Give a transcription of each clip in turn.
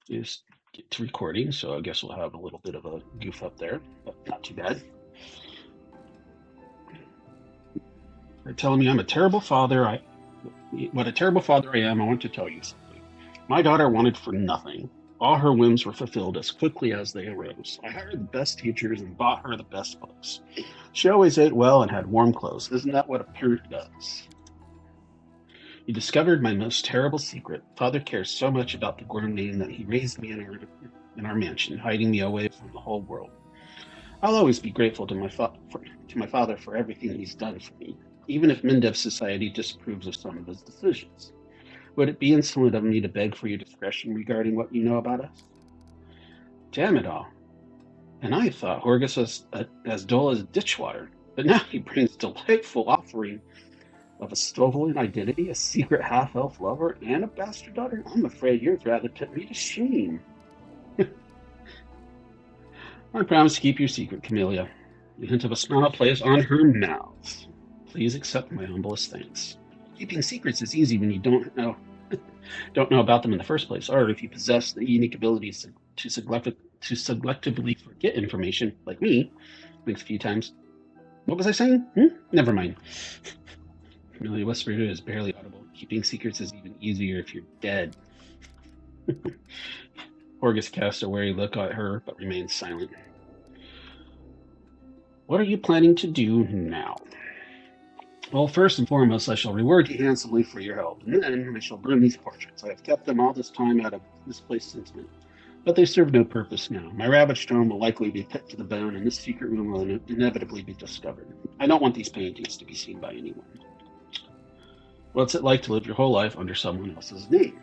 Just get to recording, so I guess we'll have a little bit of a goof up there, but not too bad. They're telling me I'm a terrible father. What a terrible father I am. I want to tell you something. My daughter wanted for nothing. All her whims were fulfilled as quickly as they arose. I hired the best teachers and bought her the best books. She always ate well and had warm clothes. Isn't that what a parent does? You discovered my most terrible secret. Father cares so much about the Gorm name that he raised me in our mansion, hiding me away from the whole world. I'll always be grateful to my father for everything he's done for me, even if Mendev society disapproves of some of his decisions. Would it be insolent of me to beg for your discretion regarding what you know about us? Damn it all. And I thought Horgus was as dull as ditch water, but now he brings delightful offering of a stolen identity, a secret half-elf lover, and a bastard daughter. I'm afraid you'd rather put me to shame. I promise to keep your secret, Camellia. The hint of a smile plays on her mouth. Please accept my humblest thanks. Keeping secrets is easy when you don't know about them in the first place, or if you possess the unique abilities to selectively forget information, like me. Thanks a few times. What was I saying? Never mind. Amelia whispered it is barely audible. Keeping secrets is even easier if you're dead. Horgus cast a wary look at her, but remained silent. What are you planning to do now? Well, first and foremost, I shall reward you handsomely for your help, and then I shall burn these portraits. I have kept them all this time out of misplaced sentiment, but they serve no purpose now. My ravaged home will likely be put to the bone, and this secret room will inevitably be discovered. I don't want these paintings to be seen by anyone. What's it like to live your whole life under someone else's name?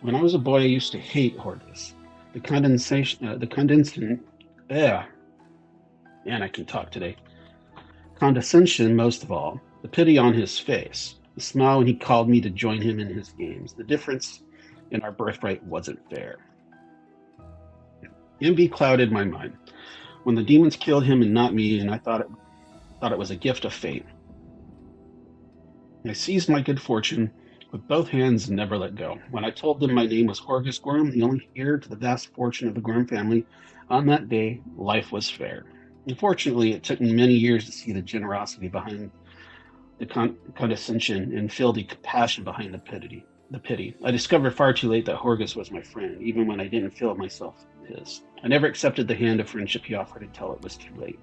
When I was a boy, I used to hate Hortus. The condensation, yeah, man, I can talk today. Condescension, most of all, the pity on his face, the smile when he called me to join him in his games. The difference in our birthright wasn't fair. Envy clouded my mind. When the demons killed him and not me, and I thought it was a gift of fate. I seized my good fortune with both hands and never let go. When I told them my name was Horgus Gorm, the only heir to the vast fortune of the Gorm family, on that day, life was fair. Unfortunately, it took me many years to see the generosity behind the condescension and feel the compassion behind the pity. I discovered far too late that Horgus was my friend, even when I didn't feel myself his. I never accepted the hand of friendship he offered until it was too late.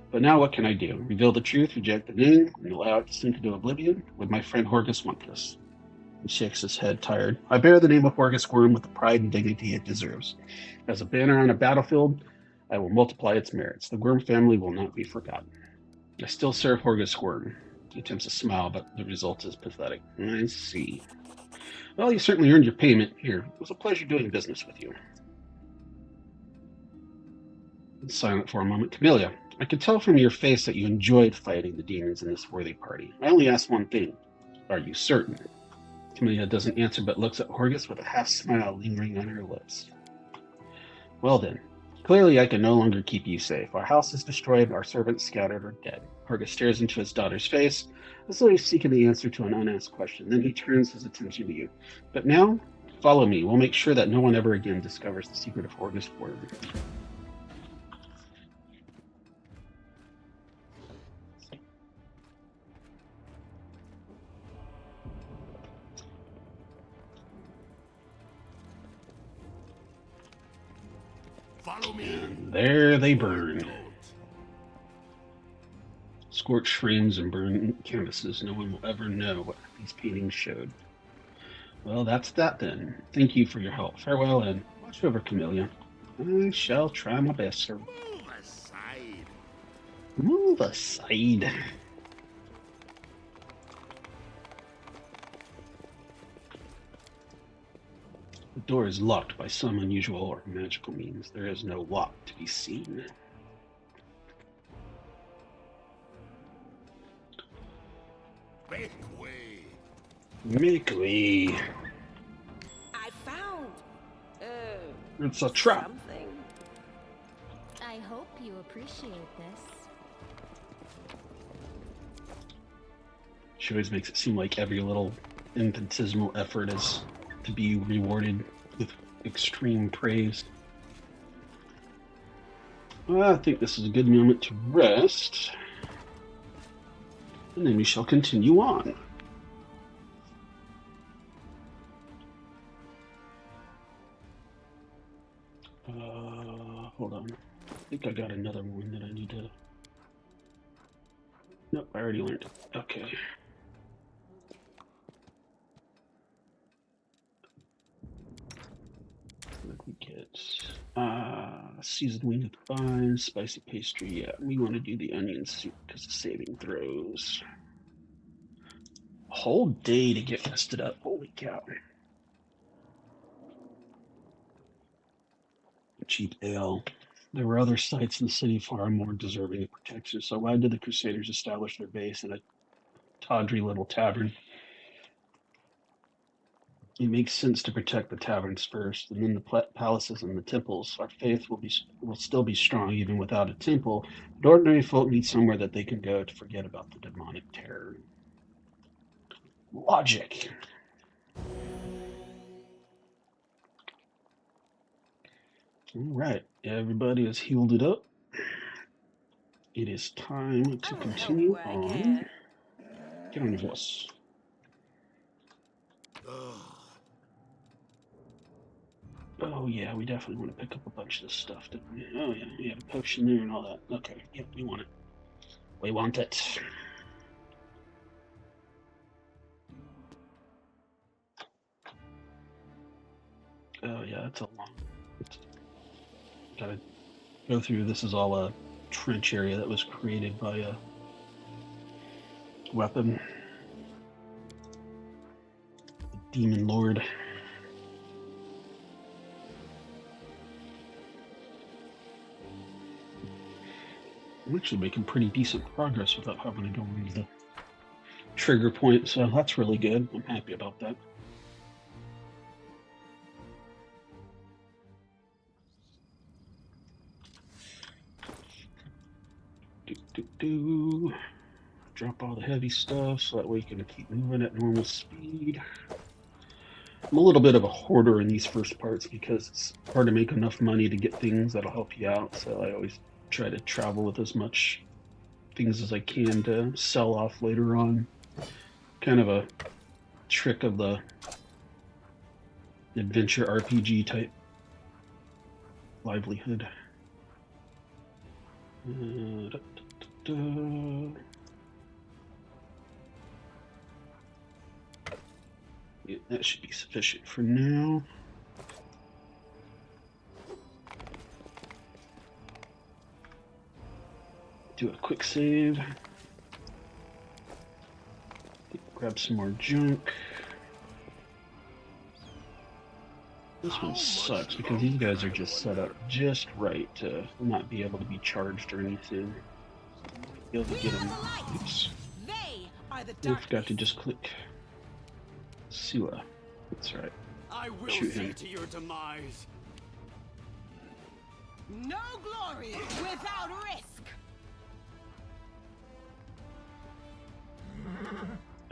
But now what can I do? Reveal the truth, reject the name, and allow it to sink into oblivion? Would my friend Horgus want this? He shakes his head, tired. I bear the name of Horgus Worm with the pride and dignity it deserves. As a banner on a battlefield, I will multiply its merits. The Worm family will not be forgotten. I still serve Horgus Worm. He attempts a smile, but the result is pathetic. I see. Well, you certainly earned your payment. Here, it was a pleasure doing business with you. Silent for a moment. Camellia, I could tell from your face that you enjoyed fighting the demons in this worthy party. I only ask one thing. Are you certain? Camellia doesn't answer but looks at Horgus with a half smile lingering on her lips. Well then, clearly I can no longer keep you safe. Our house is destroyed, our servants scattered or dead. Horgus stares into his daughter's face, as though he's seeking the answer to an unasked question. Then he turns his attention to you. But now, follow me. We'll make sure that no one ever again discovers the secret of Horgus Worm. Follow me. And there they burn. Scorched frames and burned canvases. No one will ever know what these paintings showed. Well, that's that then. Thank you for your help. Farewell, and watch over Camellia. I shall try my best, sir. Move aside. Move aside. The door is locked by some unusual or magical means. There is no lock to be seen. Make way. Make way. I found It's a trap. something. I hope you appreciate this. She always makes it seem like every little infinitesimal effort is to be rewarded with extreme praise. Well, I think this is a good moment to rest, and then we shall continue on. Hold on. I think I got another one that I need to... Nope, I already learned it. Okay. What did we get? Seasoned winged vines, spicy pastry. Yeah, we want to do the onion soup because of saving throws. A whole day to get rested up. Holy cow. Cheap ale. There were other sites in the city far more deserving of protection, so why did the Crusaders establish their base in a tawdry little tavern? It makes sense to protect the taverns first, and then the palaces and the temples. Our faith will still be strong even without a temple, but ordinary folk need somewhere that they can go to forget about the demonic terror. Logic. All right, everybody has healed it up. It is time to continue on. Get on your horse. Oh yeah, we definitely want to pick up a bunch of this stuff, didn't we? Oh yeah, we have a potion there and all that. Okay, yep, we want it. We want it. Oh yeah, that's a long... Gotta go through. This is all a trench area that was created by a weapon. The Demon Lord. I'm actually making pretty decent progress without having to go into the trigger point, so that's really good. I'm happy about that. Drop all the heavy stuff so that way you can keep moving at normal speed. I'm a little bit of a hoarder in these first parts because it's hard to make enough money to get things that'll help you out, so I always try to travel with as much things as I can to sell off later on. Kind of a trick of the adventure RPG type livelihood. Yeah, that should be sufficient for now. Do a quick save. Grab some more junk. This one sucks because these guys are just set up just right to not be able to be charged or anything. Be able to get them. Oops. I forgot to just click Sua. That's right. I will Shoot see him. to your demise. No glory without risk.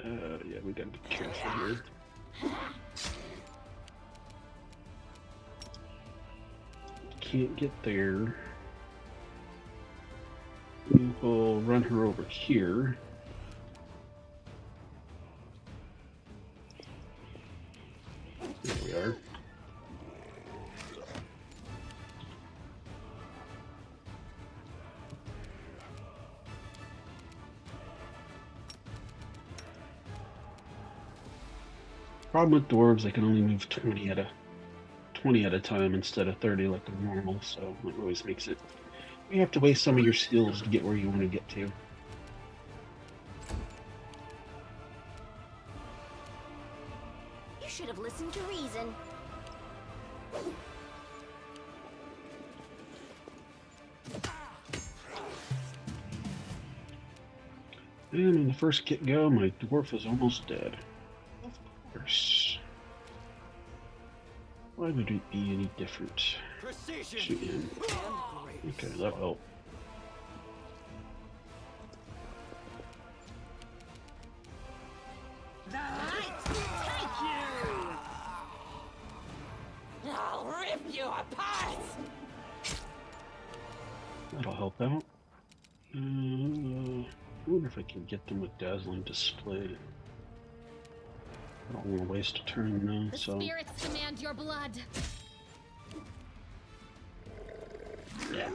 Yeah, we gotta be careful here. Can't get there. We will run her over here. There we are. Problem with dwarves, they can only move 20 at a time instead of 30 like they're normal, so it always makes it... You have to waste some of your skills to get where you want to get to. You should have listened to reason. And in the first get-go, my dwarf is almost dead. Of course. Why would it be any different? Precision. Shoot him. Okay, that'll help. The light take you. I'll rip you apart! That'll help out. I wonder if I can get them with dazzling display. I don't want to waste a turn now, The so spirits demand your blood. yeah.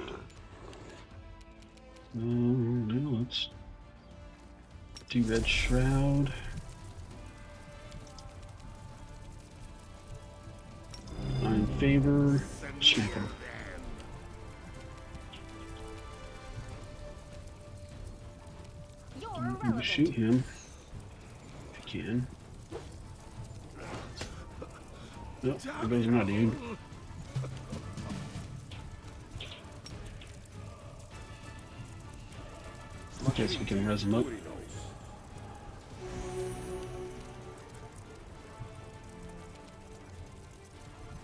Now let's do Red Shroud. I'm in favor. Smack him. You're You can irrelevant. shoot him if you can. Oh, there goes my dude. I guess we can res him up.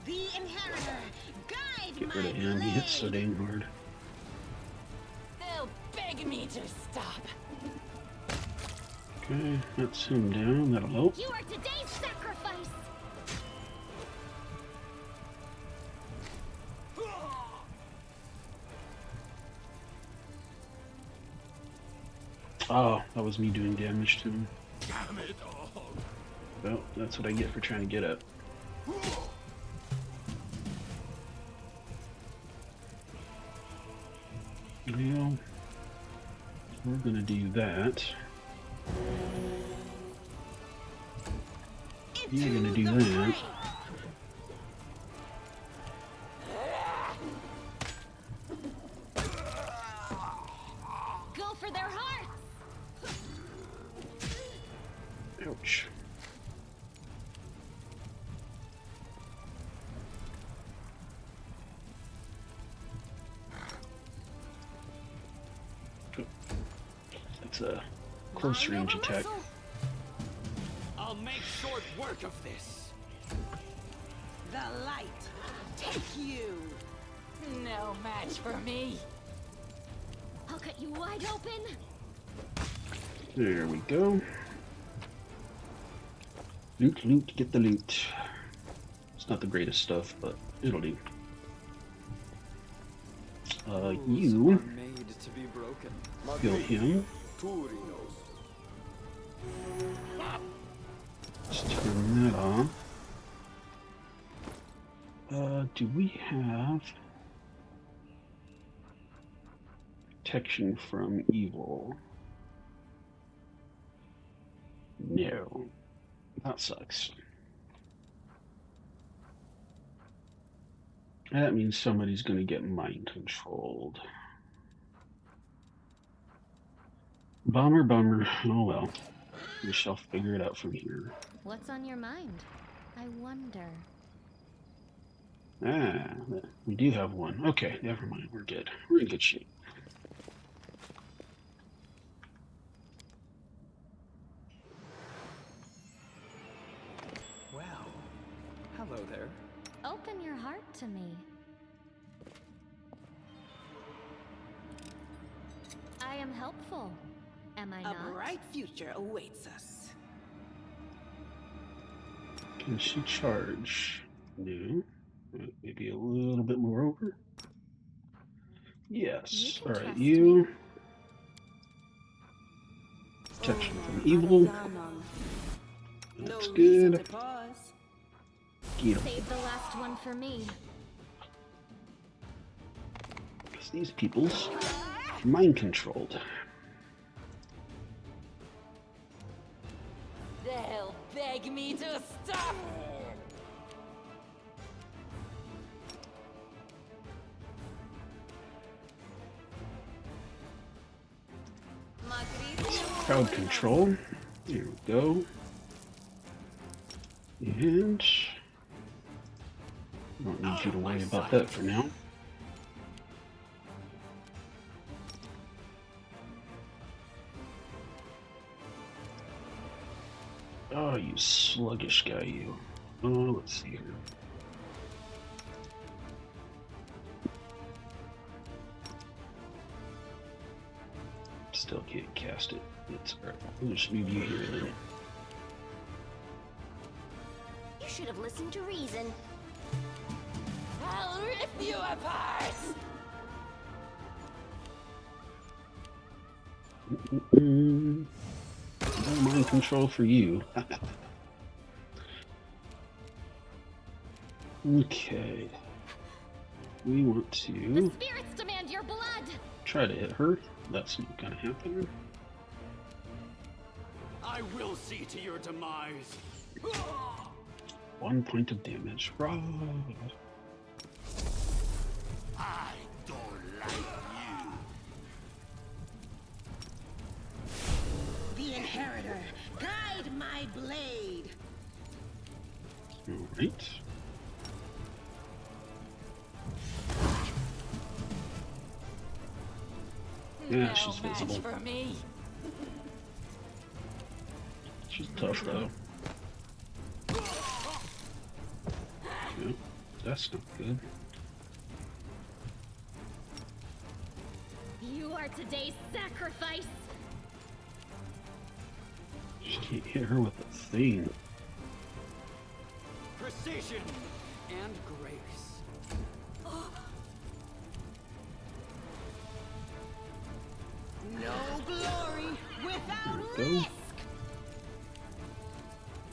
The inheritor, guide Get my rid of him. He hits so blade. dang hard. They'll beg me to stop. Okay, that's him down. That'll help. You are today's sacrifice. Oh, that was me doing damage to him. Damn it all. Well, that's what I get for trying to get up. Well, we're gonna do that. You're gonna do Into the that. fray. Go for their hearts. Ouch. That's a close range attack. I'll make short work of this. The light, take you. No match for me. I'll cut you wide open. There we go. Loot, loot, get the loot. It's not the greatest stuff, but it'll do. You are made to be broken. kill him. Turinos. Let's turn that on. Do we have protection from evil? No. That sucks. That means somebody's gonna get mind controlled. Bummer, bummer. Oh well. We shall figure it out from here. What's on your mind? I wonder. Ah, we do have one. Okay, never mind. We're good. We're in good shape. Well, hello there. Open your heart to me. I am helpful. Am I A not? bright future awaits us. Can she charge? No. Maybe a little bit more over. Yes. You can All right, trust you. Protection from evil. That's good. Get 'em. Save the last one for me. 'Cause these people's mind controlled. They'll beg me to stop. Crowd control. There we go. And I don't need you to worry about that for now. Oh, you sluggish guy, you. Oh, let's see here. Still can't cast it. It's alright. We'll just move you here then. You should have listened to reason. apart! No mind control for you. Okay. We want The to spirits demand your blood! try to hit her. That's not gonna happen. I will see to your demise. 1 point of damage. Raw. I don't like you. The Inheritor, guide my blade! Alright. Yeah, No she's match visible. for me. She's tough though. Yeah, that's not good. You are today's sacrifice! She can't hit her with a thing. Precision and grace. No glory without There we go.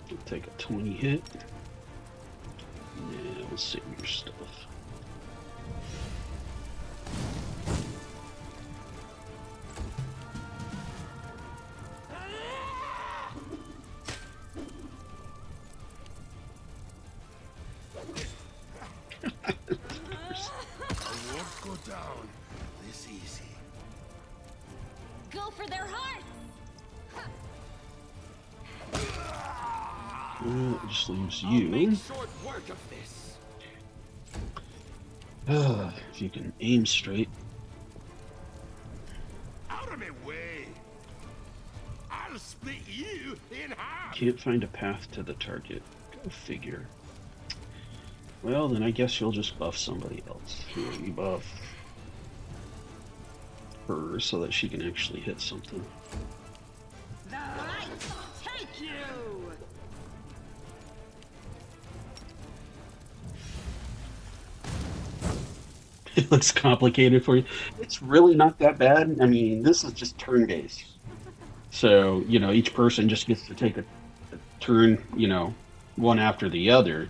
We'll take a 20 hit. Yeah, we'll save your stuff. I won't go down this easy. Go for their hearts! Well, it just leaves I'll make you. short work of this. If you can aim straight. Out of my way. I'll split you in half. Can't find a path to the target. Go figure. Well, then I guess you'll just buff somebody else. Here, you buff her so that she can actually hit something. The light take you! It looks complicated for you. It's really not that bad. I mean, this is just turn-based. So, you know, each person just gets to take a turn, you know, one after the other.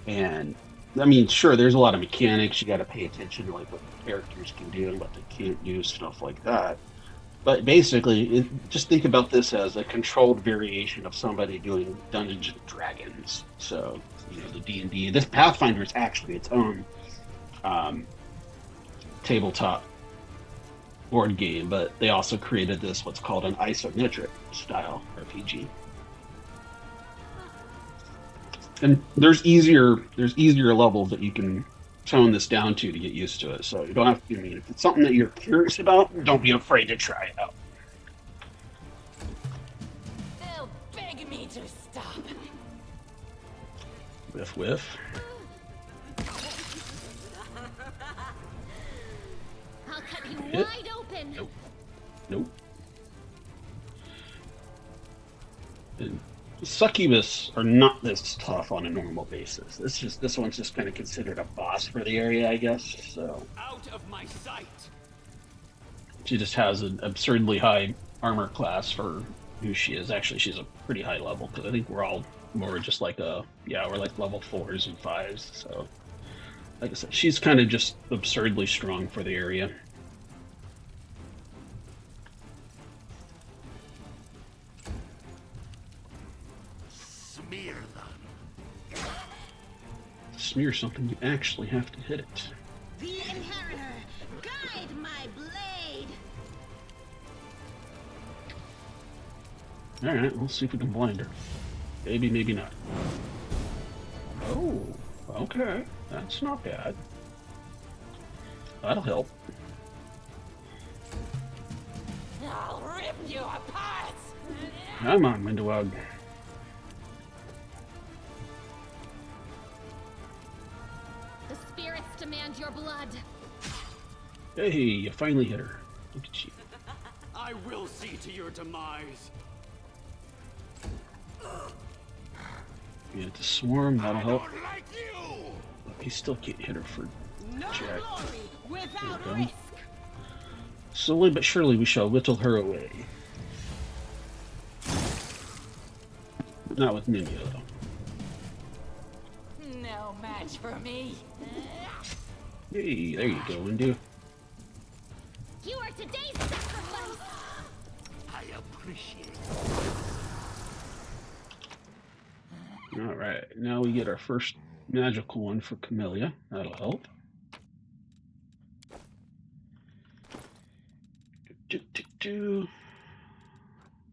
And, I mean, sure, there's a lot of mechanics. You got to pay attention to, like, what the characters can do and what they can't do, stuff like that. But basically, just think about this as a controlled variation of somebody doing Dungeons and Dragons. So, you know, the D&D. This Pathfinder is actually its own tabletop board game, but they also created this what's called an isometric style RPG. And there's easier levels that you can tone this down to get used to it. So you don't have to. I mean, if it's something that you're curious about, don't be afraid to try it out. They'll beg me to stop. Whiff, whiff. I'll cut you Hit. wide open! Nope. Nope. And succubus are not this tough on a normal basis. This one's just kind of considered a boss for the area, I guess. So Out of my sight. she just has an absurdly high armor class for who she is. Actually, she's a pretty high level because I think we're all more just like we're like level 4s and 5s. So, like I said, she's kind of just absurdly strong for the area. Smear them. Smear something, you actually have to hit it. The Inheritor, guide my blade! All right, we'll see if we can blind her. Maybe, maybe not. Oh, okay, that's not bad. That'll help. I'll rip you apart! Come on, Windowog. The spirits demand your blood! Hey, you finally hit her. Look at you. I will see to your demise. You have to swarm, that'll I help. don't like you. But you still can't hit her for No Check. glory without Okay. risk. Slowly but surely we shall whittle her away. Not with Ninja, though. No match for me. Hey, there you go, Windu. You are today's sacrifice! I appreciate it. Alright, now we get our first magical one for Camellia. That'll help.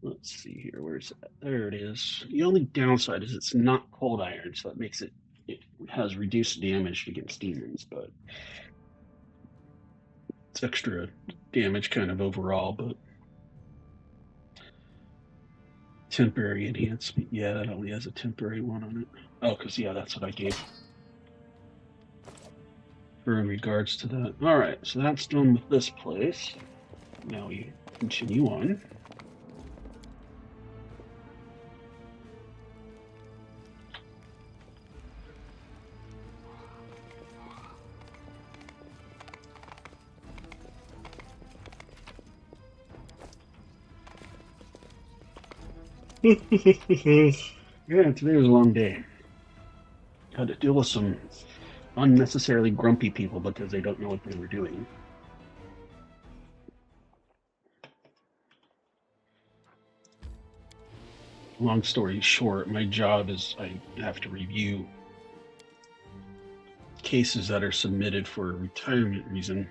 Let's see here. Where's that? There it is. The only downside is it's not cold iron, so that makes it has reduced damage against demons, but it's extra damage kind of overall, but temporary enhancement. Yeah, that only has a temporary one on it. Oh, because yeah, that's what I gave for in regards to that. Alright, so that's done with this place. Now we continue on. Yeah, today was a long day. Had to deal with some unnecessarily grumpy people because they don't know what they were doing. Long story short, my job is I have to review cases that are submitted for a retirement reason.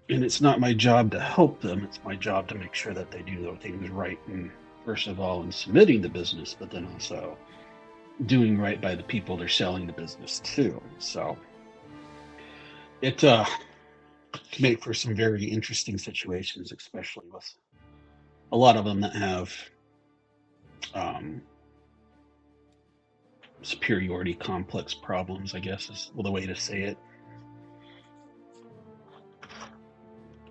And it's not my job to help them, it's my job to make sure that they do their things right. And first of all, in submitting the business, but then also doing right by the people they're selling the business to. So it can make for some very interesting situations, especially with a lot of them that have superiority complex problems, I guess is the way to say it.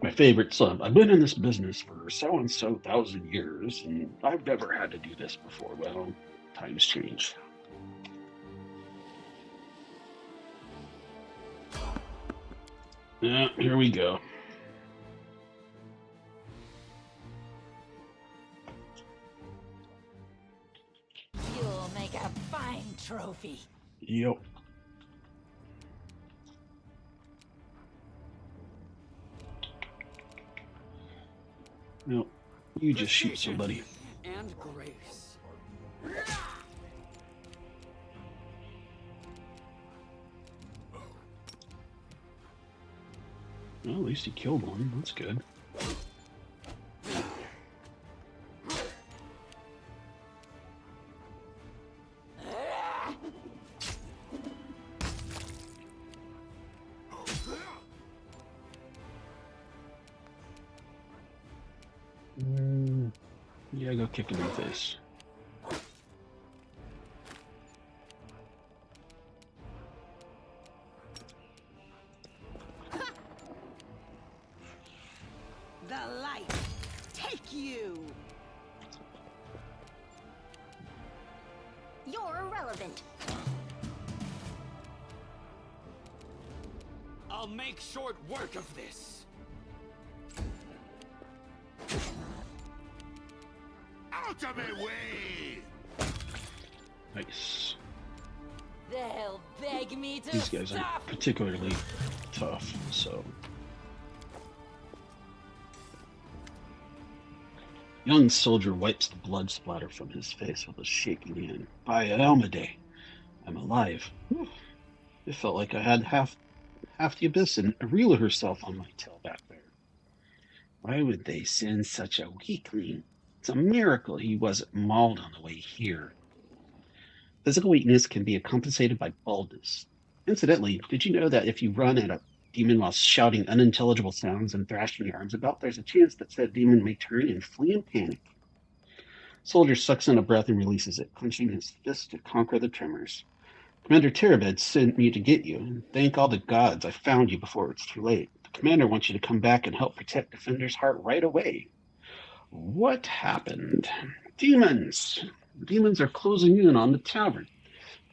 My favorite son, I've been in this business for so and so thousand years, and I've never had to do this before. Well, times change. Yeah, here we go. You'll make a fine trophy. Yep. No, you just shoot somebody. And grace. Well, at least he killed one. That's good. Yeah, go kick him in the face. The light take you. You're irrelevant. I'll make short work of this. Out of my way! Nice. They'll beg me to These guys aren't stop. particularly tough, so. Young soldier wipes the blood splatter from his face with a shaking hand. By Almade, I'm alive. Whew. It felt like I had half the abyss and Arela herself on my tail back there. Why would they send such a weakling? It's a miracle he wasn't mauled on the way here. Physical weakness can be compensated by baldness. Incidentally, did you know that if you run at a demon while shouting unintelligible sounds and thrashing your arms about, there's a chance that said demon may turn and flee in panic? Soldier sucks in a breath and releases it, clenching his fist to conquer the tremors. Commander Terabed sent me to get you, and thank all the gods I found you before it's too late. The commander wants you to come back and help protect Defender's heart right away. What happened? Demons! Demons are closing in on the tavern.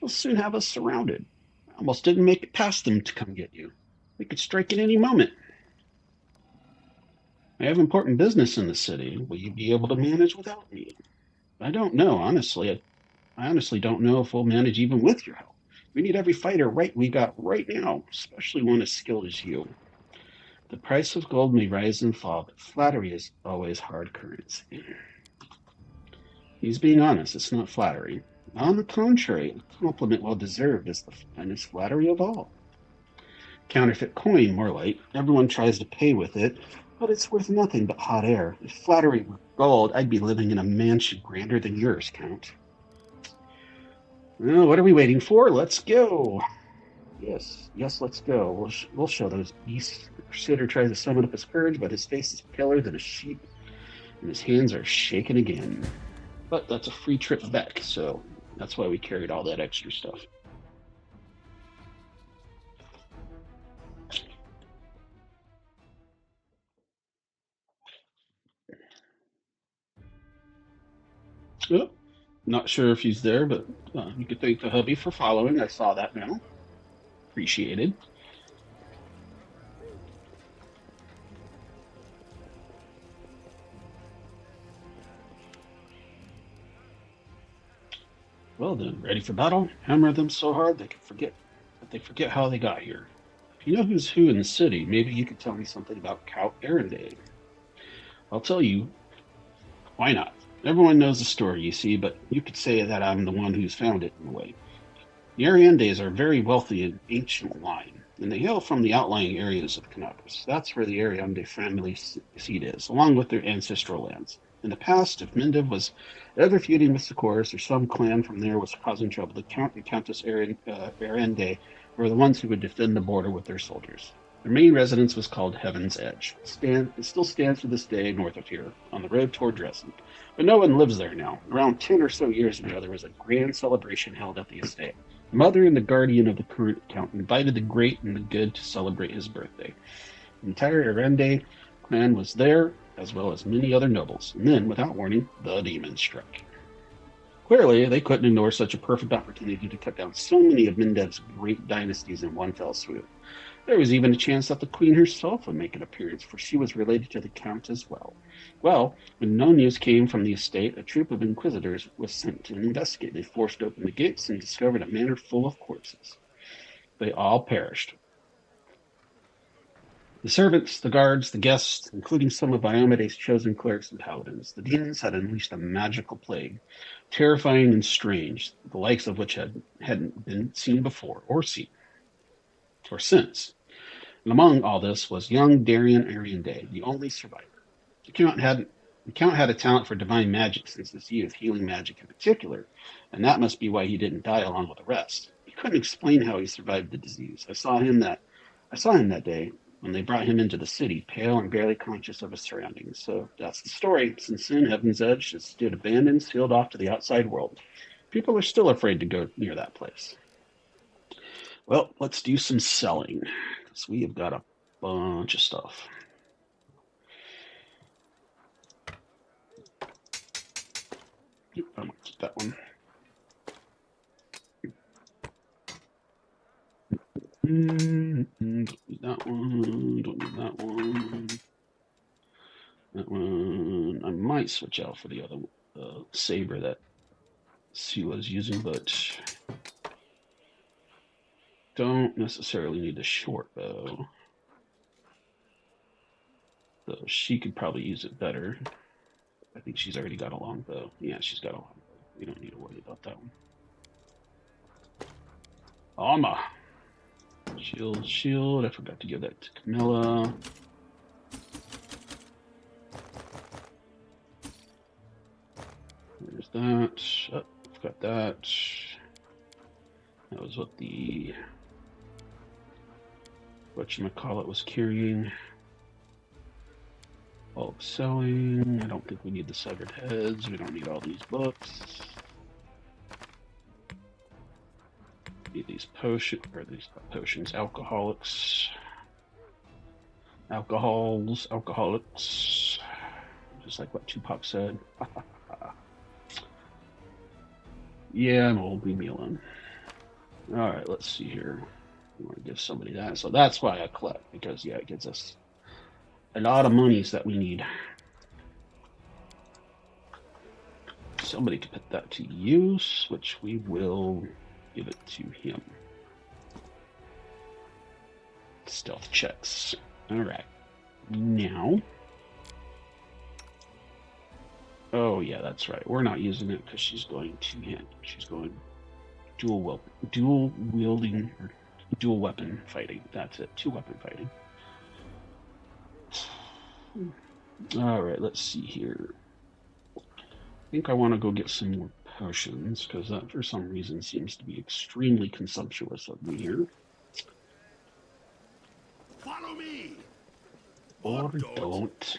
They'll soon have us surrounded. Almost didn't make it past them to come get you. We could strike at any moment. I have important business in the city. Will you be able to manage without me? I don't know, honestly. I honestly don't know if we'll manage even with your help. We need every fighter we got right now, especially one as skilled as you. The price of gold may rise and fall, but flattery is always hard currency. He's being honest. It's not flattery. On the contrary, a compliment well deserved is the finest flattery of all. Counterfeit coin, more like. Everyone tries to pay with it, but it's worth nothing but hot air. If flattery were gold, I'd be living in a mansion grander than yours, Count. Well, what are we waiting for? Let's go. Yes, let's go. We'll show those beasts. The Crusader tries to summon up his courage, but his face is paler than a sheep, and his hands are shaking again. But that's a free trip back, so that's why we carried all that extra stuff. Oh, not sure if he's there, but you could thank the hubby for following. I saw that now. Appreciated. Well then, ready for battle? Hammer them so hard they forget how they got here. If you know who's who in the city, maybe you could tell me something about Count Arendelle. I'll tell you. Why not? Everyone knows the story, you see, but you could say that I'm the one who's found it in a way. The Ariendes are very wealthy and ancient line, and they hail from the outlying areas of Canopus. That's where the Ariende family seat is, along with their ancestral lands. In the past, if Mendev was ever feuding with Sicoris or some clan from there was causing trouble, the Count and Countess Ariende were the ones who would defend the border with their soldiers. Their main residence was called Heaven's Edge. It still stands to this day north of here, on the road toward Dresden. But no one lives there now. Around 10 or so years ago, there was a grand celebration held at the estate. The mother and the guardian of the current count invited the great and the good to celebrate his birthday. The entire Arende clan was there, as well as many other nobles. And then, without warning, the demon struck. Clearly, they couldn't ignore such a perfect opportunity to cut down so many of Mendev's great dynasties in one fell swoop. There was even a chance that the queen herself would make an appearance, for she was related to the count as well. Well, when no news came from the estate, a troop of inquisitors was sent to investigate. They forced open the gates and discovered a manor full of corpses. They all perished. The servants, the guards, the guests, including some of Diomedes' chosen clerics and paladins, the demons had unleashed a magical plague, terrifying and strange, the likes of which hadn't been seen before or since. And among all this was young Darian Ariande, the only survivor. The Count had a talent for divine magic since his youth, healing magic in particular, and that must be why he didn't die along with the rest. He couldn't explain how he survived the disease. I saw him that day when they brought him into the city, pale and barely conscious of his surroundings. So that's the story. Since then, Heaven's Edge has stood abandoned, sealed off to the outside world. People are still afraid to go near that place. Well, let's do some selling, because we have got a bunch of stuff. I'm going to keep that one. Don't need that one. Don't need that one. That one. I might switch out for the other saber that Sila's using, but don't necessarily need the short bow. So she could probably use it better. I think she's already got a long bow. Yeah, she's got a long bow. We don't need to worry about that one. Armor. Shield. I forgot to give that to Camilla. There's that. Oh, forgot that. That was what the whatchamacallit was carrying. Bulk selling. I don't think we need the severed heads. We don't need all these books. Need these potions, alcoholics. Alcoholics. Just like what Tupac said. Yeah, I'm old, leave me alone. Alright, let's see here. I want to give somebody that. So that's why I collect, because yeah, it gives us a lot of monies that we need. Somebody can put that to use, which we will give it to him. Stealth checks. Alright. Now. Oh yeah, that's right. We're not using it because she's going two-handed. She's going dual wielding or dual weapon fighting. That's it. 2-weapon fighting. Alright, let's see here. I think I want to go get some more potions, because that for some reason seems to be extremely consumptuous of me here. Follow me. Or don't.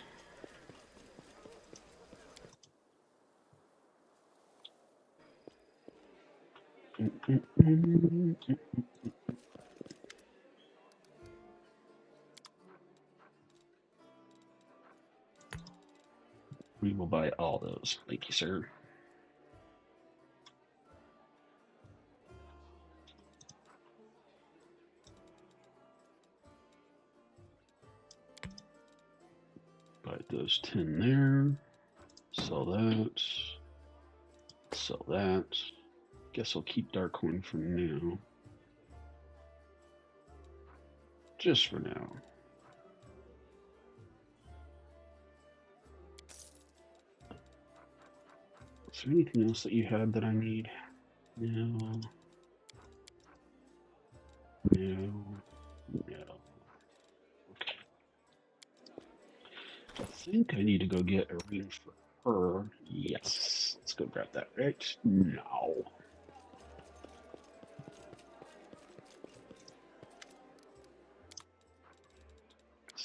We will buy all those. Thank you, sir. Buy those 10 there. Sell that. Sell that. Guess I'll keep Darkhorn for now. Just for now. Is there anything else that you had that I need? No. No. No. Okay. I think I need to go get a ring for her. Yes. Let's go grab that right now.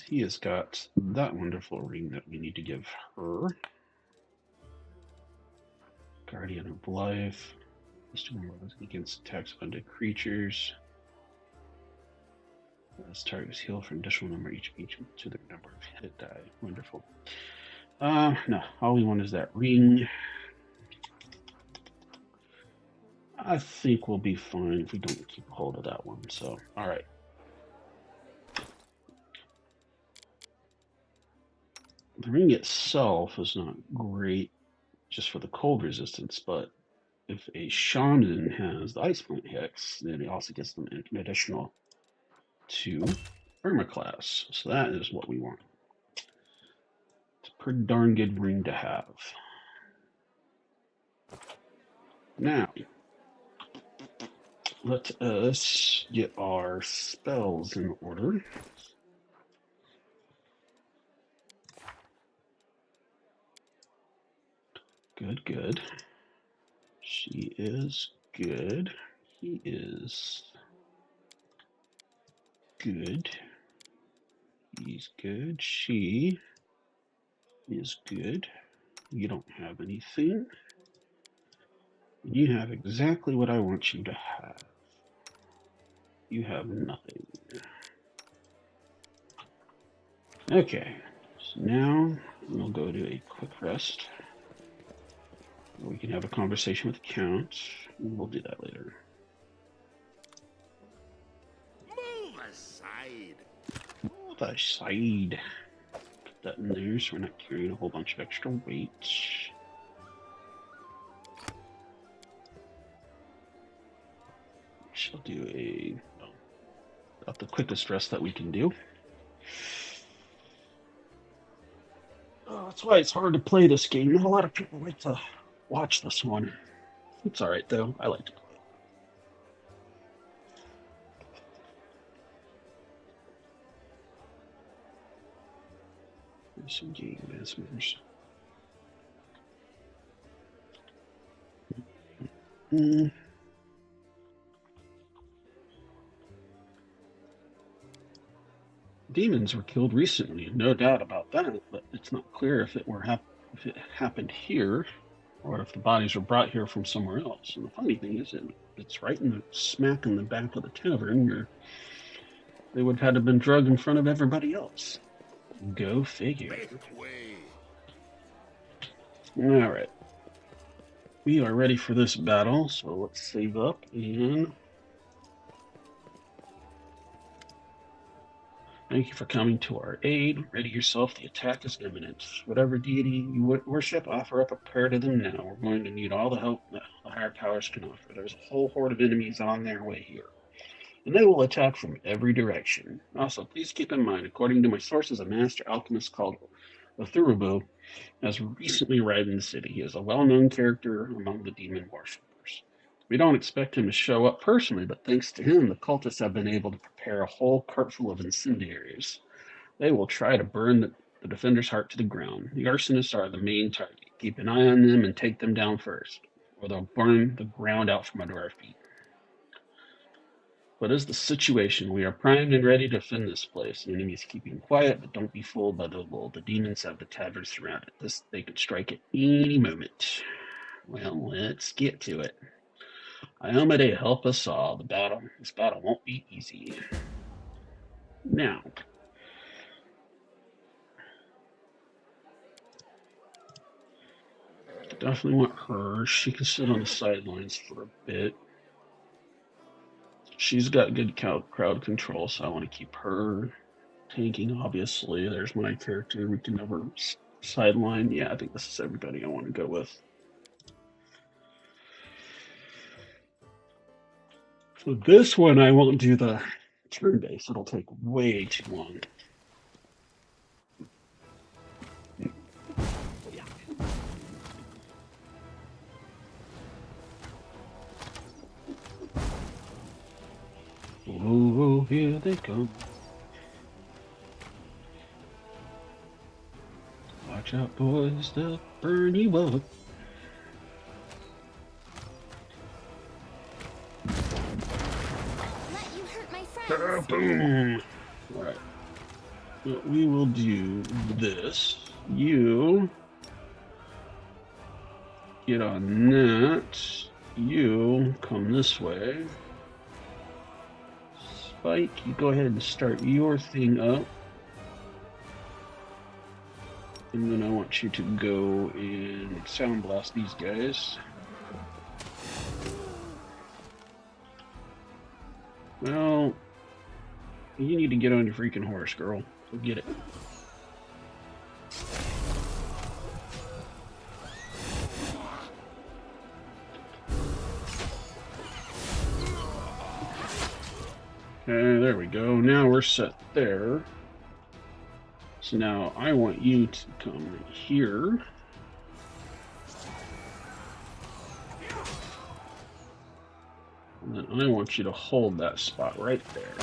He has got that wonderful ring that we need to give her. Guardian of Life. Plus 2 more against attacks of undead creatures. This target is healed for an additional number each to their number of hit die. Wonderful. No, all we want is that ring. I think we'll be fine if we don't keep a hold of that one. So, alright. The ring itself is not great just for the cold resistance, but if a shaman has the Ice Plant Hex, then it also gets them an additional 2 armor class. So that is what we want. It's a pretty darn good ring to have. Now, let us get our spells in order. Good, good. She is good. He is good. He's good. She is good. You don't have anything. You have exactly what I want you to have. You have nothing. Okay, so now we'll go to a quick rest. We can have a conversation with the Count. We'll do that later. Move aside. Move aside. Put that in there so we're not carrying a whole bunch of extra weight. She'll do about the quickest rest that we can do. Oh, that's why it's hard to play this game. Not a lot of people like to watch this one. It's alright though. I like to play. There's some game advancements. Demons were killed recently, no doubt about that, but it's not clear if it happened here or if the bodies were brought here from somewhere else. And the funny thing is, it's right in the smack in the back of the tavern where they would have had to have been drugged in front of everybody else. Go figure. All right. We are ready for this battle, so let's save up and Thank you for coming to our aid. Ready yourself, the attack is imminent. Whatever deity you worship, offer up a prayer to them now. We're going to need all the help that the higher powers can offer. There's a whole horde of enemies on their way here, and they will attack from every direction. Also, please keep in mind, according to my sources, a master alchemist called Othurubu has recently arrived in the city. He is a well-known character among the demon worshippers. We don't expect him to show up personally, but thanks to him, the cultists have been able to prepare a whole cart full of incendiaries. They will try to burn the defender's heart to the ground. The arsonists are the main target. Keep an eye on them and take them down first, or they'll burn the ground out from under our feet. What is the situation? We are primed and ready to defend this place. The enemy is keeping quiet, but don't be fooled by the lull. The demons have the tavern surrounded. They could strike at any moment. Well, let's get to it. Iomade, help us all. This battle won't be easy. Now, definitely want her. She can sit on the sidelines for a bit. She's got good crowd control, so I want to keep her tanking, obviously. There's my character. We can never sideline. Yeah, I think this is everybody I want to go with. So this one, I won't do the turn base. It'll take way too long. Oh, here they come. Watch out, boys, they'll burn you up. Let you hurt my friends. Boom! Alright. Well, we will do this. You get on that. You come this way. Spike, you go ahead and start your thing up. And then I want you to go and sound blast these guys. Well, you need to get on your freaking horse, girl. So get it. Okay, there we go. Now we're set there. So now I want you to come here. And then I want you to hold that spot right there.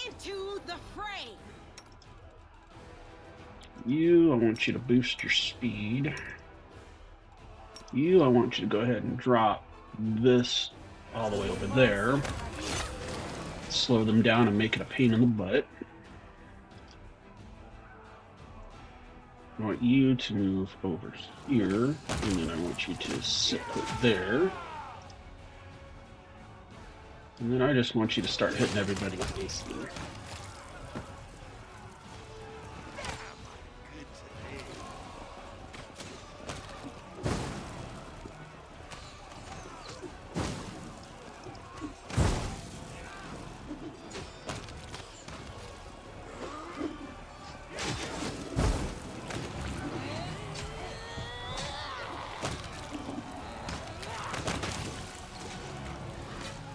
Into the fray. You, I want you to boost your speed. You, I want you to go ahead and drop this all the way over there. Slow them down and make it a pain in the butt. I want you to move over here, and then I want you to sit put there. And then I just want you to start hitting everybody with AC.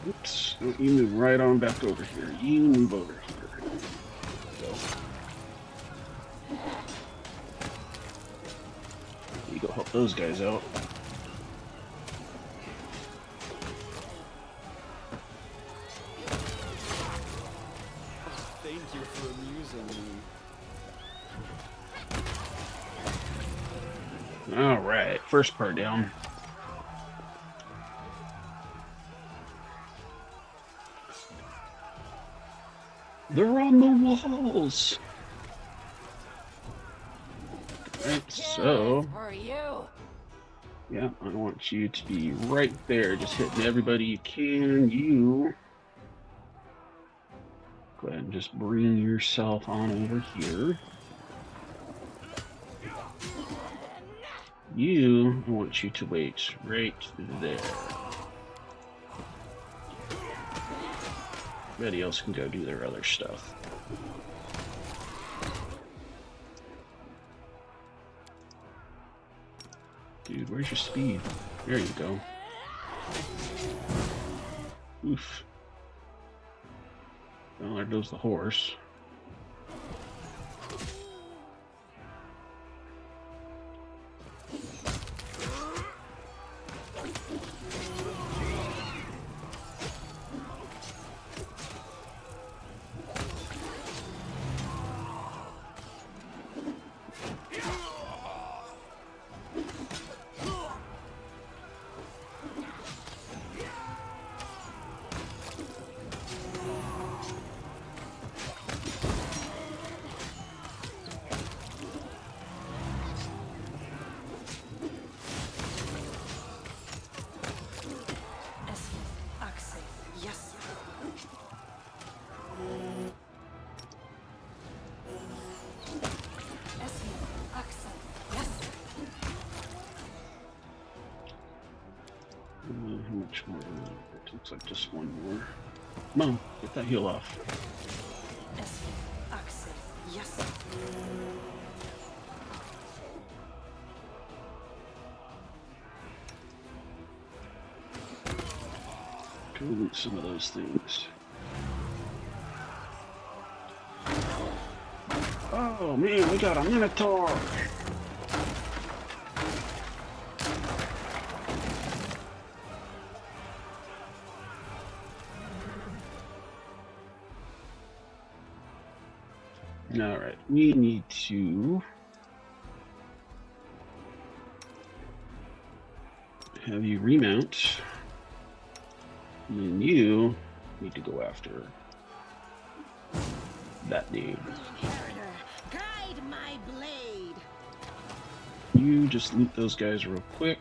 Oops, no, you move right on back over here. You move over here. Go. You go help those guys out. Thank you for amusing me. Alright, first part down. They're on the walls. Right, so For you. yeah, I want you to be right there, just hitting everybody you can. You go ahead and just bring yourself on over here. You, I want you to wait right there. Everybody else can go do their other stuff. Dude, where's your speed? There you go. Oof. Well, there goes the horse. How much more? It looks like just one more. Come on, get that heal off. Go loot some of those things. Oh man, we got a Minotaur! Alright, we need to have you remount, and then you need to go after that dude. Guide my blade. You just loot those guys real quick.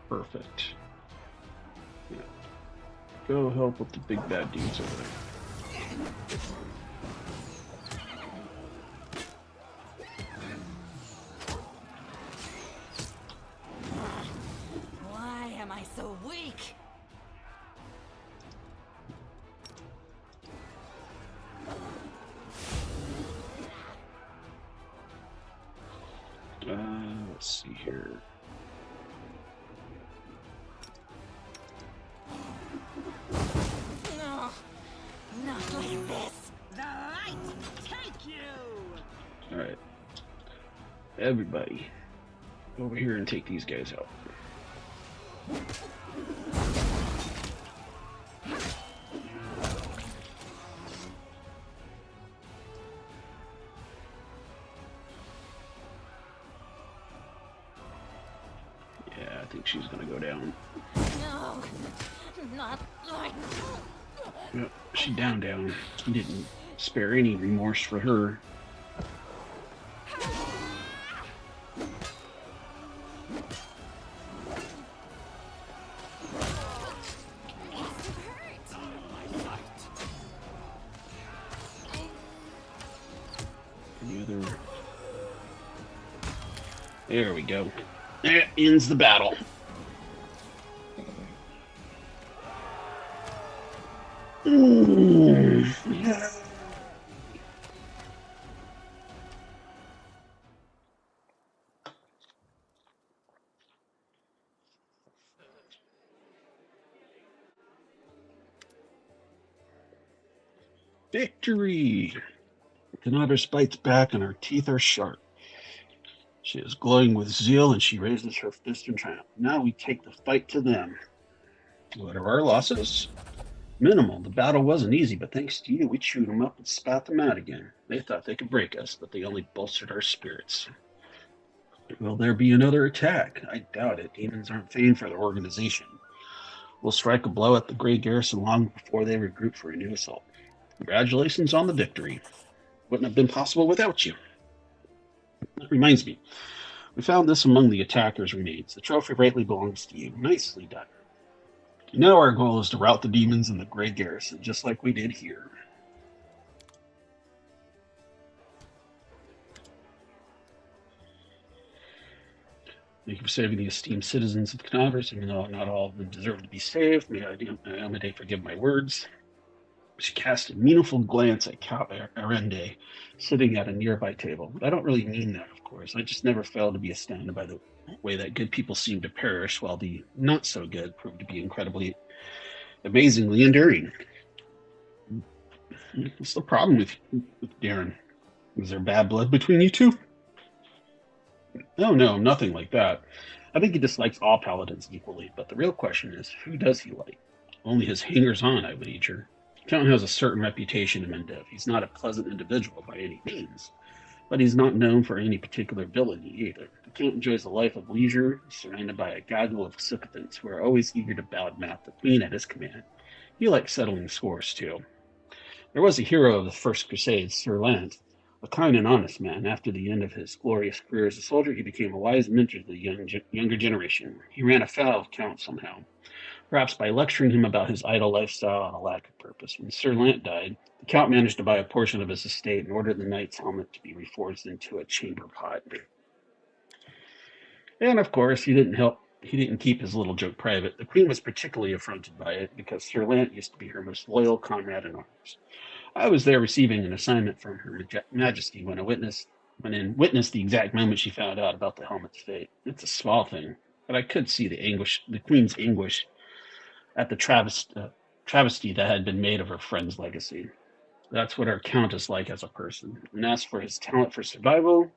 Perfect. Yeah. Go help with the big bad dudes over there. Why am I so weak? Let's see here. No, not like this. The light take you. All right, everybody, over here and take these guys out. Yeah, I think she's gonna go down. No, not like. Yep, she down. He didn't spare any remorse for her. Any other? There we go. That ends the battle. Yeah. Victory! Canada's bites back and her teeth are sharp. She is glowing with zeal and she raises her fist in triumph. Now we take the fight to them. What are our losses? Minimal. The battle wasn't easy, but thanks to you, we chewed them up and spat them out again. They thought they could break us, but they only bolstered our spirits. Will there be another attack? I doubt it. Demons aren't famed for their organization. We'll strike a blow at the Grey Garrison long before they regroup for a new assault. Congratulations on the victory. Wouldn't have been possible without you. That reminds me. We found this among the attackers' remains. The trophy rightly belongs to you. Nicely done. Now our goal is to rout the demons in the Grey Garrison, just like we did here. Thank you for saving the esteemed citizens of Canaveras, even though not all of them deserve to be saved. May Amade forgive my words. She cast a meaningful glance at Count Arende, sitting at a nearby table. I don't really mean that, of course. I just never failed to be astounded by the way that good people seem to perish, while the not so good proved to be incredibly, amazingly enduring. What's the problem with Darren? Is there bad blood between you two? No, no, nothing like that. I think he dislikes all paladins equally, but the real question is, who does he like? Only his hangers-on, I wager. Count has a certain reputation in Mendev. He's not a pleasant individual by any means, but he's not known for any particular villainy either. The Count enjoys a life of leisure, surrounded by a gaggle of sycophants who are always eager to badmouth the Queen at his command. He likes settling scores, too. There was a hero of the First Crusade, Sir Lance, a kind and honest man. After the end of his glorious career as a soldier, he became a wise mentor to the younger generation. He ran afoul of Count somehow, perhaps by lecturing him about his idle lifestyle and a lack of purpose. When Sir Lant died, the Count managed to buy a portion of his estate and ordered the knight's helmet to be reforged into a chamber pot. And of course, he didn't keep his little joke private. The Queen was particularly affronted by it because Sir Lant used to be her most loyal comrade in arms. I was there receiving an assignment from Her Majesty when witnessed the exact moment she found out about the helmet's fate. It's a small thing, but I could see the Queen's anguish at the travesty that had been made of her friend's legacy. That's what our Count is like as a person. And as for his talent for survival,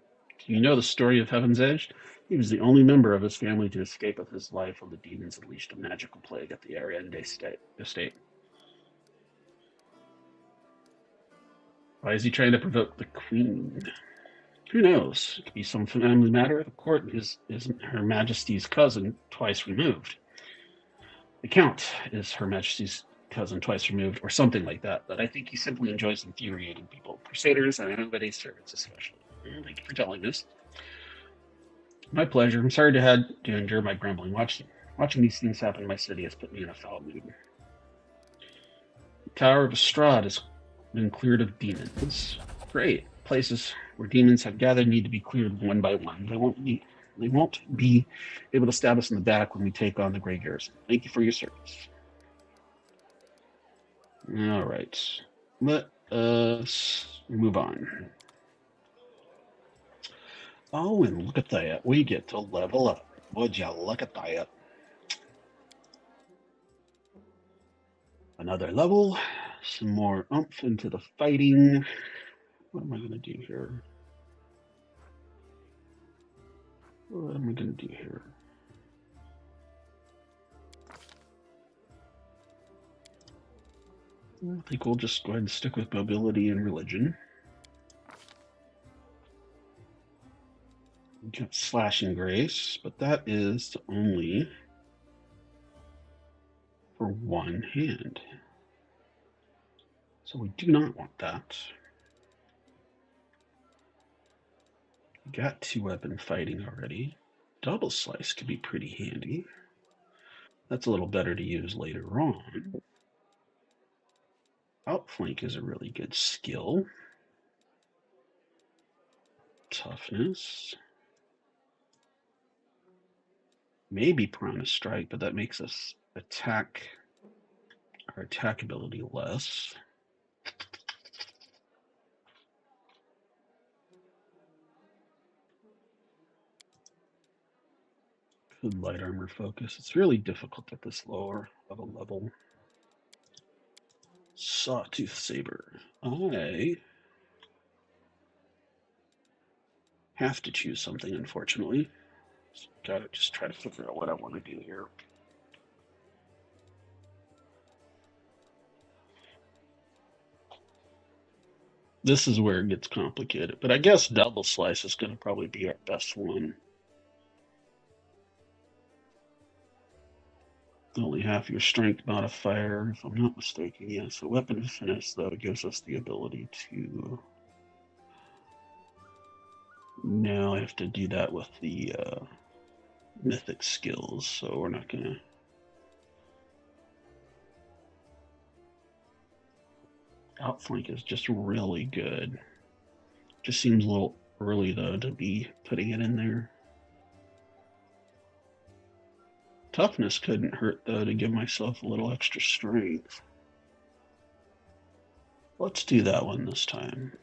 do you know the story of Heaven's Edge? He was the only member of his family to escape with his life when the demons unleashed a magical plague at the Ariande estate. Why is he trying to provoke the Queen? Who knows? It could be some family matter. The court is Her Majesty's cousin twice removed. The Count is Her Majesty's cousin twice removed, or something like that. But I think he simply enjoys infuriating people, crusaders and everybody's servants especially. Thank you for telling this. My pleasure. I'm sorry to have to endure my grumbling. Watching these things happen in my city has put me in a foul mood. The Tower of Estrad has been cleared of demons. Great. Places where demons have gathered need to be cleared one by one. They won't be able to stab us in the back when we take on the Grey Garrison. Thank you for your service. All right. Let us move on. Oh, and look at that. We get to level up. Would you look at that? Another level. Some more oomph into the fighting. What am I going to do here? What am I going to do here? I think we'll just go ahead and stick with mobility and religion. We got slashing grace, but that is only for one hand. So we do not want that. We got 2-weapon fighting already. Double slice could be pretty handy. That's a little better to use later on. Outflank is a really good skill. Toughness. Maybe Piranha Strike, but that makes us our attack ability less. Good light armor focus. It's really difficult at this lower of a level. Sawtooth Saber. I have to choose something, unfortunately. So gotta just try to figure out what I want to do here. This is where it gets complicated, but I guess double slice is going to probably be our best one. Only half your strength modifier, if I'm not mistaken. Yeah, so weapon of finesse, though, gives us the ability to... Now I have to do that with the mythic skills, so we're not going to... Outflank is just really good. Just seems a little early, though, to be putting it in there. Toughness couldn't hurt, though, to give myself a little extra strength. Let's do that one this time.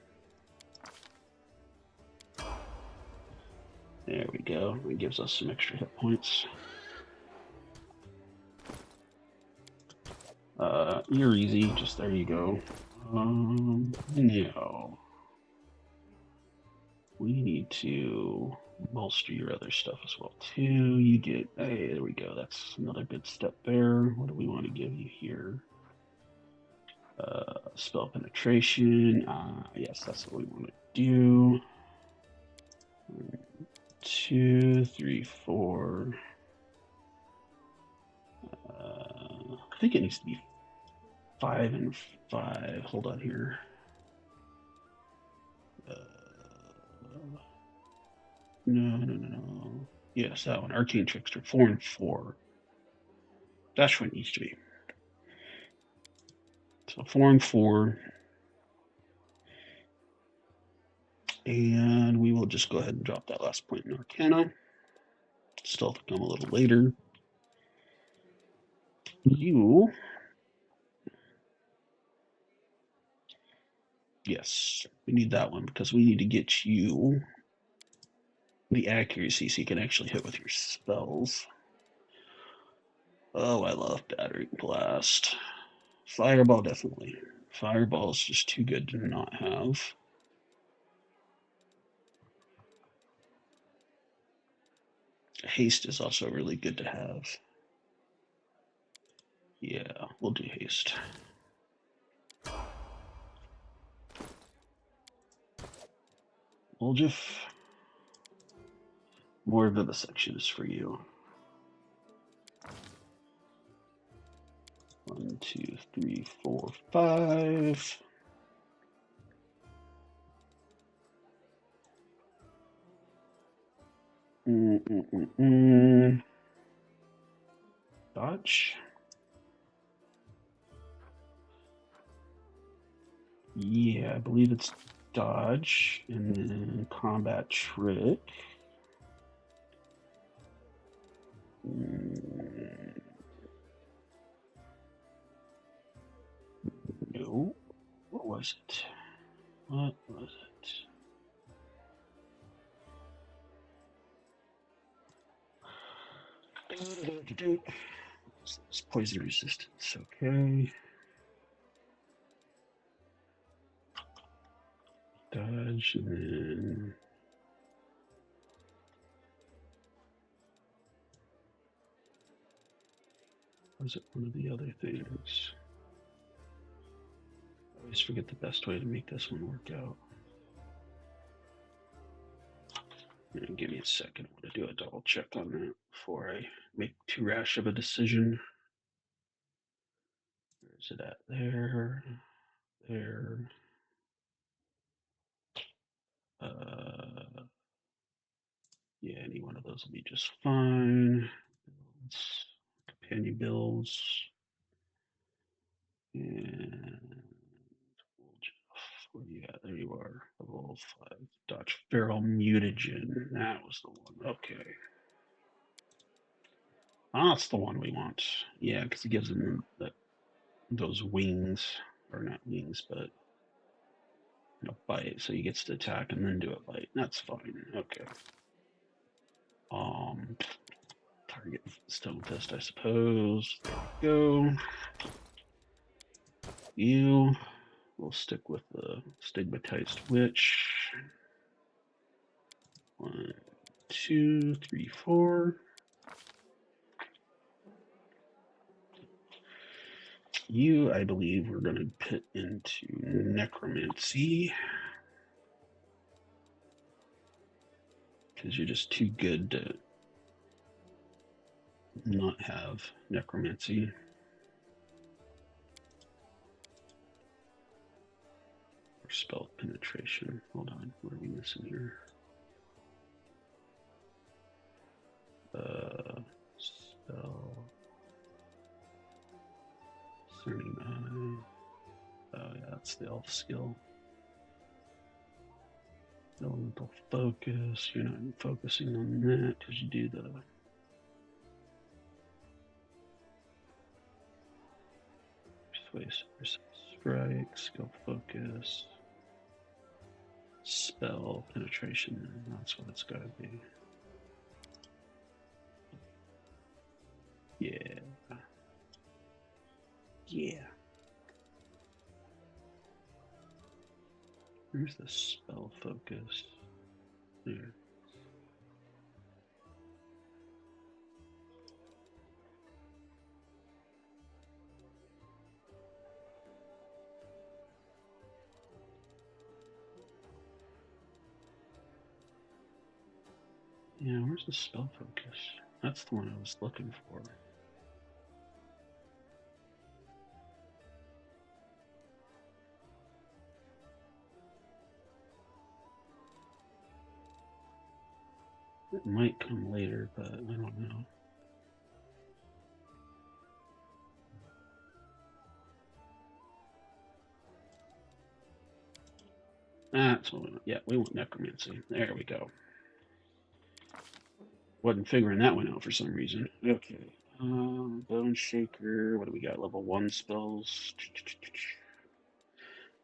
There we go. It gives us some extra hit points. You're easy. Just there you go. Now we need to bolster your other stuff as well too. You get, hey, there we go. That's another good step there. What do we want to give you here? Spell penetration. Yes, that's what we want to do. 1, 2, 3, 4. I think it needs to be 5 and 5. Hold on here. No. Yes, that one. Arcane Trickster. 4 and 4. That's what it needs to be. So 4 and 4. And we will just go ahead and drop that last point in Arcana. Stealth will come a little later. You. Yes, we need that one because we need to get you the accuracy so you can actually hit with your spells. Oh, I love Battering Blast. Fireball, definitely. Fireball is just too good to not have. Haste is also really good to have. Yeah, we'll do haste. We'll more vivisection is for you. 1, 2, 3, 4, 5. Dodge. Yeah, I believe it's dodge and then combat trick. No. What was it? What was it? It's poison resistance. Okay. Dodge and then was it one of the other things? I always forget the best way to make this one work out. Give me a second. I want to do a double check on that before I make too rash of a decision. Where's it at? There. Yeah, any one of those will be just fine. Companion builds. And where you at? There you are. Level 5. Dodge Feral Mutagen. That was the one. Okay. That's the one we want. Yeah, because it gives them those wings. Or not wings, but a bite. So he gets to attack and then do a bite. That's fine. Okay. Target Stone Fist, I suppose. There we go. You. We'll stick with the Stigmatized Witch. 1, 2, 3, 4. You, I believe, we're going to put into Necromancy. Because you're just too good to not have Necromancy. Or Spell Penetration. Hold on, what are we missing here? Spell. Discerning Eye. Oh yeah, that's the elf skill. Elemental Focus. You're not focusing on that because you do the Twice strike, skill focus, spell penetration. That's what it's got to be. Yeah. Yeah. Where's the spell focus? There. Yeah, where's the spell focus? That's the one I was looking for. It might come later, but I don't know. That's what we want. Yeah, we want necromancy. There we go. Wasn't figuring that one out for some reason. Okay. Bone Shaker. What do we got? Level 1 spells.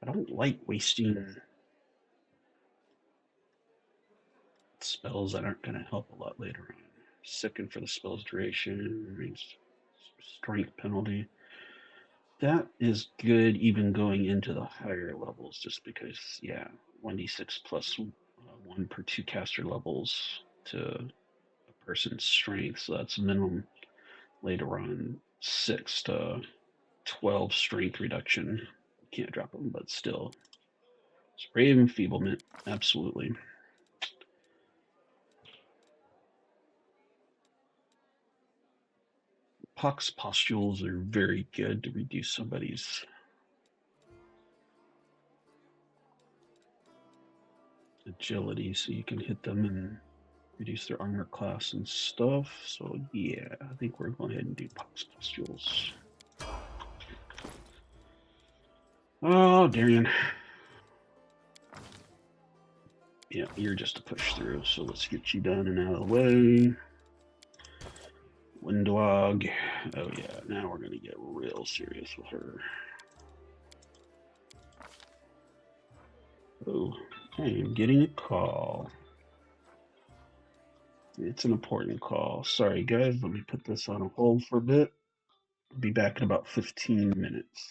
I don't like wasting spells that aren't going to help a lot later on. Sicken for the spell's duration. Strength penalty. That is good even going into the higher levels just because, yeah, 1d6 plus 1 per 2 caster levels to a person's strength. So that's minimum later on 6 to 12 strength reduction. Can't drop them, but still. Spray of enfeeblement, absolutely. Pox pustules are very good to reduce somebody's agility, so you can hit them and reduce their armor class and stuff. So yeah, I think we're going ahead and do Pox pustules. Oh, Darian. Yeah, you're just a push through, so let's get you done and out of the way. Windwog. Oh yeah, now we're gonna get real serious with her. Oh, I am getting a call. It's an important call. Sorry guys, let me put this on hold for a bit. I'll be back in about 15 minutes.